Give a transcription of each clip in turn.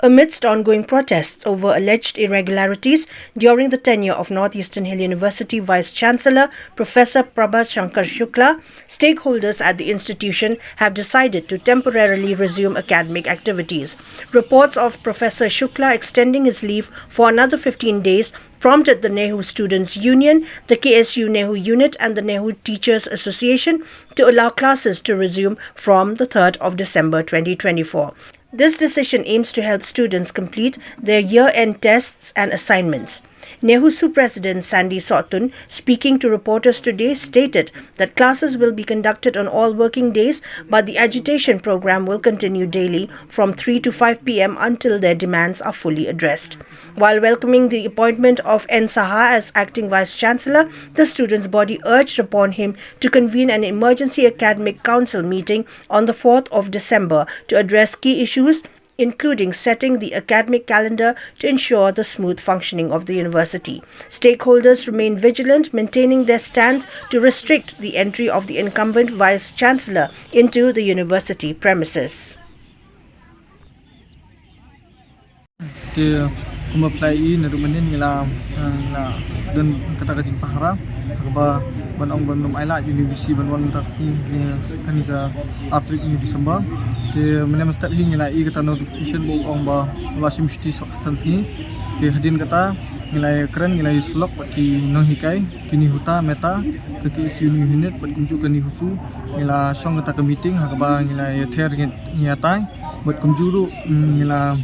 amidst ongoing protests over alleged irregularities during the tenure of Northeastern Hill University Vice Chancellor Professor Prabha Shankar Shukla. Stakeholders at the institution have decided to temporarily resume academic activities. Reports of Professor Shukla extending his leave for another 15 days prompted the NEHU Students' Union, the KSU NEHU Unit and the NEHU Teachers Association to allow classes to resume from the 3rd of December 2024. This decision aims to help students complete their year-end tests and assignments. NEHU President Sandy Sotun, speaking to reporters today, stated that classes will be conducted on all working days, but the agitation program will continue daily from 3 to 5 p.m. until their demands are fully addressed. While welcoming the appointment of N. Saha as acting Vice Chancellor, the students' body urged upon him to convene an emergency academic council meeting on the 4th of December to address key issues, including setting the academic calendar to ensure the smooth functioning of the university. Stakeholders remain vigilant, maintaining their stance to restrict the entry of the incumbent Vice-Chancellor into the university premises. Kumaply na rumanin nila na dan kata kajing pahara akaba banong banum aila university banwan taksi kanika atrik ni December ke menem step hi nila I kata notification bo ong ba washim shti sok chanski ke hadin kata nilai keren nilai slok ki no hikai kini huta meta ke KSU unit bat kunju kani husu nila song kata ke meeting akaba nilai ther nyata bat kunjuru nila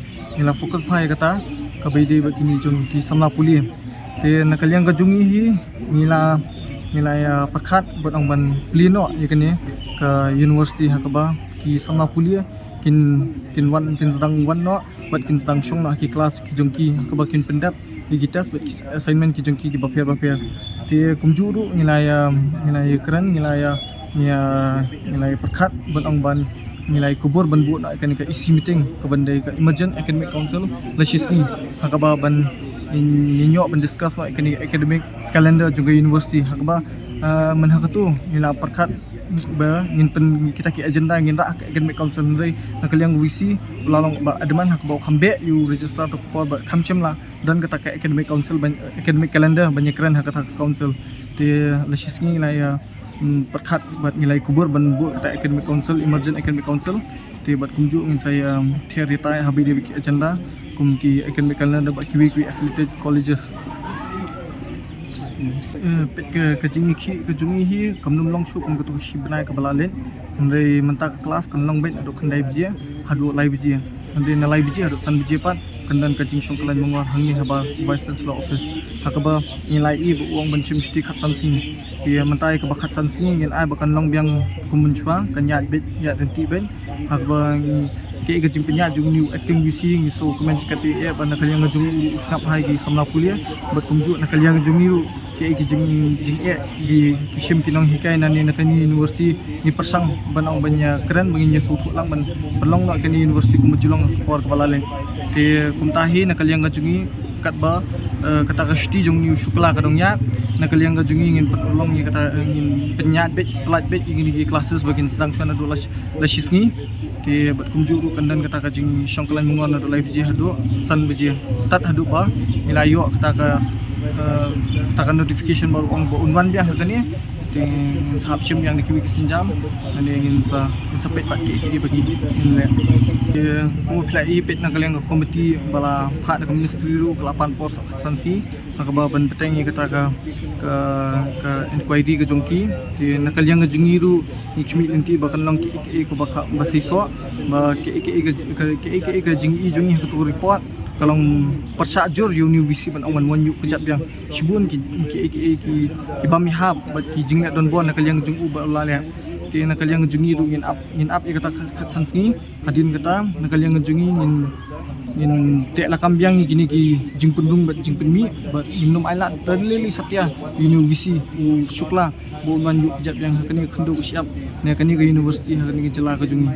fokus phai kata kabide bakini jung ki samla puli te nakalyang kajungi hi nila pakhat botong ban plino yakani ka university hakaba ki samla puli kin wan kin sedang wan no bat kin sedang syong na ki kelas ki jungki hakaba kin pendap ki tas bat assignment ki jungki ki bapia te kumjuru nilai keren nilai pakhat botong ban nilai kubur ban buat nak ka isi meeting ke bandai ka emergent academic council lashisni hakaba ban ninyo ban discuss nak academic calendar juga university hakaba menhakatu nila perkat ba ngin pen kita ki agenda ngin rak academic council ndai nakaliang visi lalong ba adman hakaba khambe you register to for ba khamchem la dan kata ka academic council ban academic calendar banyak keren hakata council de lashisni la perkat buat nilai kubur ban bu kata academic council emergent academic council te buat kumju ngin saya theorita habi de agenda kum ki academic calendar buat ki affiliated colleges pet ke kajungi hi kamnum long shu kum ketu shi benai ke balalen ndai mentak kelas kan long ben aduk kandai biji hadu lai biji ndai na lai biji hadu san biji pat kandan kajing syong kalan mengwar hangni haba vice chancellor office hakaba nilai I bu wong ban chim sti khatsan sing dia mentai ke bakat san sing ngin ai bakan long biang kumunchwa kan ya bit ya renti ben hakaba ke kajing penya jung new acting visi ngi so comment skati e ban kaliang jung snap hai gi samla pulia bat kumju na kaliang jung ru ke jing e di kishim kinong hikai nani nakani university ni persang banong banya keren banginya sutu lang ban perlong nak kani university kumujulong por kepala len te kumtahi nakaliang jungi katba kata kasti jung ni Shukla kadongnya nakaliang jungi ngin perlong ni kata ngin penyat bet plat bet ingin di classes bagin sedang suana dolas lashisni te bat kumjuru kandan kata kajing syongkalan mungon ado live ji hadu san biji tat hadu ba ilayo kata takan notification baru ong unwan dia kani ting sabshim yang dikiwi kisinjam ane ingin sa pet pat ki bagi le ko plai pet nakalang komiti bala phat ka ministry ru ke-8 pos sanski akaba ban peteng kata ka inquiry ke jongki ti nakalyang jungi ru ikmi inti bakan long ki ko baka basiswa ba ki jingi jungi ke report kalau persajur university ban awan wan yuk kejap yang shibun ki bami hab bat ki jingna don bon nakaliang jungu ba lalya ti nakaliang jungi ru ngin up kata khatsansngi hadin kata nakaliang jungi ngin tek lakam biang gini ki jing pendung bat jing penmi bat minum aila terlili satya university Shukla bo wan yuk kejap yang kani khendu siap ne kani ke university kani jela ke jungi